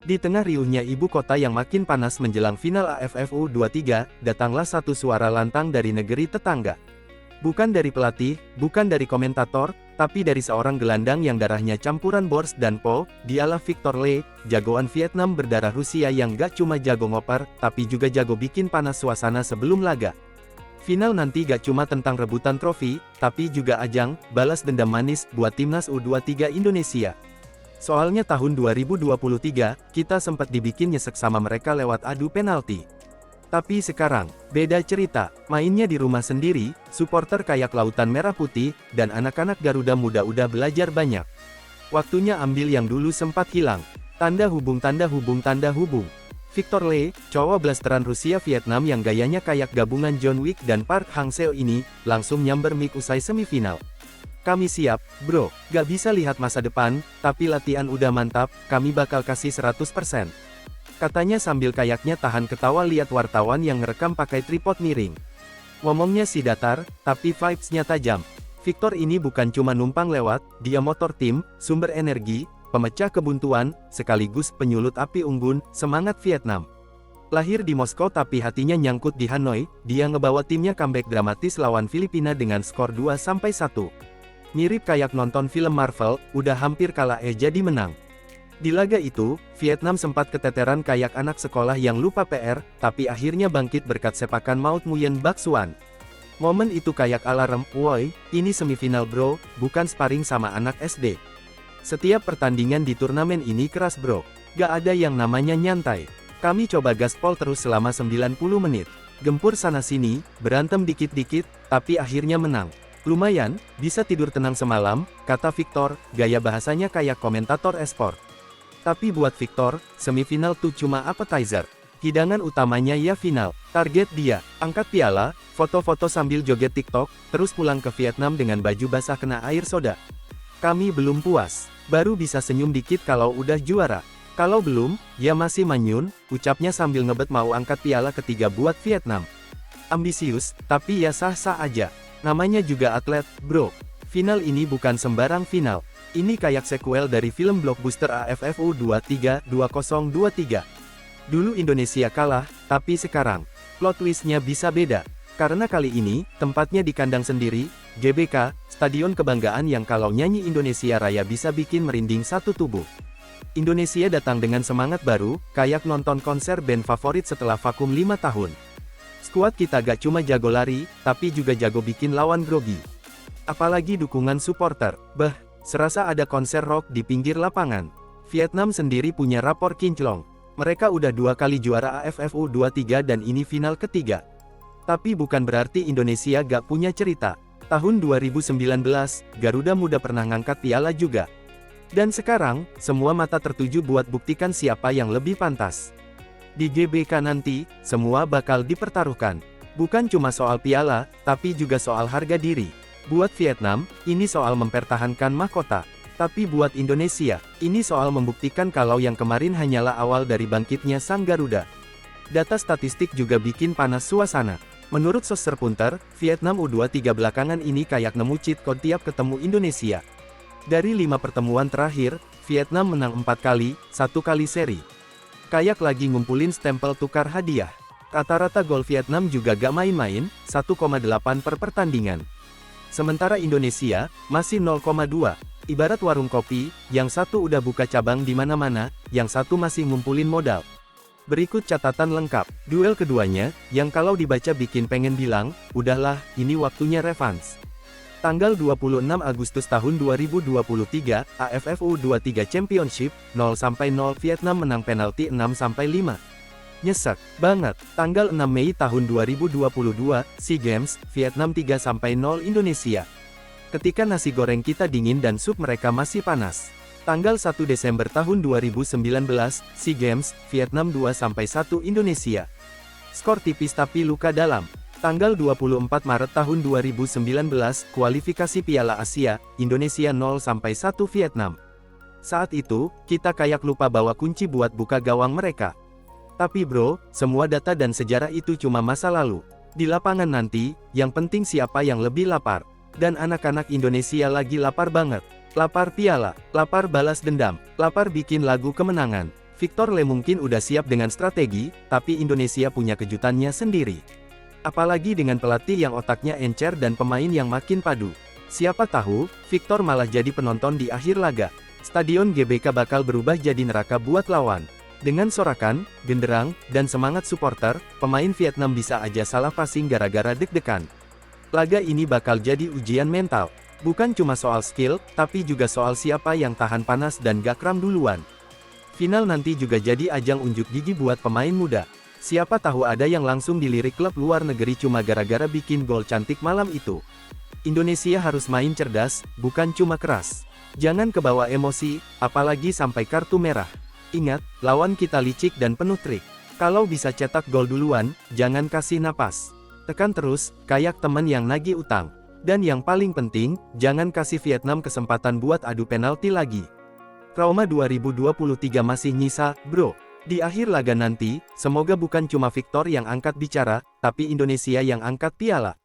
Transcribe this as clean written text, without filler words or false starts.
Di tengah riuhnya ibu kota yang makin panas menjelang final AFF U23, datanglah satu suara lantang dari negeri tetangga. Bukan dari pelatih, bukan dari komentator, tapi dari seorang gelandang yang darahnya campuran Bors dan Po, dialah Victor Le, jagoan Vietnam berdarah Rusia yang gak cuma jago ngoper, tapi juga jago bikin panas suasana sebelum laga. Final nanti gak cuma tentang rebutan trofi, tapi juga ajang balas dendam manis buat timnas U23 Indonesia. Soalnya tahun 2023, kita sempat dibikin nyesek sama mereka lewat adu penalti. Tapi sekarang, beda cerita, mainnya di rumah sendiri, supporter kayak Lautan Merah Putih, dan anak-anak Garuda Muda udah belajar banyak. Waktunya ambil yang dulu sempat hilang. Tanda hubung tanda hubung tanda hubung. Victor Le, cowok blasteran Rusia Vietnam yang gayanya kayak gabungan John Wick dan Park Hang-seo ini, langsung nyamber mic usai semifinal. Kami siap, bro, gak bisa lihat masa depan, tapi latihan udah mantap, kami bakal kasih 100%. Katanya sambil kayaknya tahan ketawa lihat wartawan yang ngerekam pakai tripod miring. Ngomongnya sih datar, tapi vibes-nya tajam. Victor ini bukan cuma numpang lewat, dia motor tim, sumber energi, pemecah kebuntuan, sekaligus penyulut api unggun, semangat Vietnam. Lahir di Moskow tapi hatinya nyangkut di Hanoi, dia ngebawa timnya comeback dramatis lawan Filipina dengan skor 2-1. Mirip kayak nonton film Marvel, udah hampir kalah jadi menang. Di laga itu, Vietnam sempat keteteran kayak anak sekolah yang lupa PR, tapi akhirnya bangkit berkat sepakan Maut Nguyen Bak Suan. Momen itu kayak alarm, woi, ini semifinal bro, bukan sparring sama anak SD. Setiap pertandingan di turnamen ini keras bro, gak ada yang namanya nyantai. Kami coba gaspol terus selama 90 menit. Gempur sana-sini, berantem dikit-dikit, tapi akhirnya menang. Lumayan, bisa tidur tenang semalam, kata Victor, gaya bahasanya kayak komentator esport. Tapi buat Victor, semifinal tuh cuma appetizer. Hidangan utamanya ya final. Target dia, angkat piala, foto-foto sambil joget TikTok, terus pulang ke Vietnam dengan baju basah kena air soda. Kami belum puas, baru bisa senyum dikit kalau udah juara. Kalau belum, ya masih manyun, ucapnya sambil ngebet mau angkat piala ketiga buat Vietnam. Ambisius, tapi ya sah-sah aja. Namanya juga atlet, bro. Final ini bukan sembarang final. Ini kayak sequel dari film blockbuster AFF U23 2023. Dulu Indonesia kalah, tapi sekarang, plot twist-nya bisa beda. Karena kali ini, tempatnya di kandang sendiri, GBK, stadion kebanggaan yang kalau nyanyi Indonesia Raya bisa bikin merinding satu tubuh. Indonesia datang dengan semangat baru, kayak nonton konser band favorit setelah vakum 5 tahun. Skuad kita gak cuma jago lari, tapi juga jago bikin lawan grogi. Apalagi dukungan supporter. Serasa ada konser rock di pinggir lapangan. Vietnam sendiri punya rapor kinclong. Mereka udah 2 kali juara AFF U23 dan ini final ketiga. Tapi bukan berarti Indonesia gak punya cerita. Tahun 2019, Garuda Muda pernah ngangkat piala juga. Dan sekarang, semua mata tertuju buat buktikan siapa yang lebih pantas. Di GBK nanti, semua bakal dipertaruhkan. Bukan cuma soal piala, tapi juga soal harga diri. Buat Vietnam, ini soal mempertahankan mahkota. Tapi buat Indonesia, ini soal membuktikan kalau yang kemarin hanyalah awal dari bangkitnya sang Garuda. Data statistik juga bikin panas suasana. Menurut Soserpunter, Vietnam U23 belakangan ini kayak nemu cheat code tiap ketemu Indonesia. Dari 5 pertemuan terakhir, Vietnam menang 4 kali, 1 kali seri. Kayak lagi ngumpulin stempel tukar hadiah. Rata-rata gol Vietnam juga gak main-main, 1,8 per pertandingan. Sementara Indonesia, masih 0,2. Ibarat warung kopi, yang satu udah buka cabang di mana-mana, yang satu masih ngumpulin modal. Berikut catatan lengkap, duel keduanya, yang kalau dibaca bikin pengen bilang, udahlah, ini waktunya revanse. Tanggal 26 Agustus tahun 2023, AFF U23 Championship, 0-0 Vietnam menang penalti 6-5. Nyesek banget. Tanggal 6 Mei tahun 2022, SEA Games, Vietnam 3-0 Indonesia. Ketika nasi goreng kita dingin dan sup mereka masih panas. Tanggal 1 Desember tahun 2019, SEA Games, Vietnam 2-1 Indonesia. Skor tipis tapi luka dalam. Tanggal 24 Maret tahun 2019, kualifikasi Piala Asia, Indonesia 0-1 Vietnam. Saat itu, kita kayak lupa bawa kunci buat buka gawang mereka. Tapi bro, semua data dan sejarah itu cuma masa lalu. Di lapangan nanti, yang penting siapa yang lebih lapar. Dan anak-anak Indonesia lagi lapar banget. Lapar piala, lapar balas dendam, lapar bikin lagu kemenangan. Victor Lee mungkin udah siap dengan strategi, tapi Indonesia punya kejutannya sendiri. Apalagi dengan pelatih yang otaknya encer dan pemain yang makin padu. Siapa tahu, Victor malah jadi penonton di akhir laga. Stadion GBK bakal berubah jadi neraka buat lawan. Dengan sorakan, genderang, dan semangat supporter, pemain Vietnam bisa aja salah passing gara-gara deg-degan. Laga ini bakal jadi ujian mental. Bukan cuma soal skill, tapi juga soal siapa yang tahan panas dan gak kram duluan. Final nanti juga jadi ajang unjuk gigi buat pemain muda. Siapa tahu ada yang langsung dilirik klub luar negeri cuma gara-gara bikin gol cantik malam itu. Indonesia harus main cerdas, bukan cuma keras. Jangan kebawa emosi, apalagi sampai kartu merah. Ingat, lawan kita licik dan penuh trik. Kalau bisa cetak gol duluan, jangan kasih napas. Tekan terus, kayak temen yang nagih utang. Dan yang paling penting, jangan kasih Vietnam kesempatan buat adu penalti lagi. Trauma 2023 masih nyisa, bro. Di akhir laga nanti, semoga bukan cuma Victor yang angkat bicara, tapi Indonesia yang angkat piala.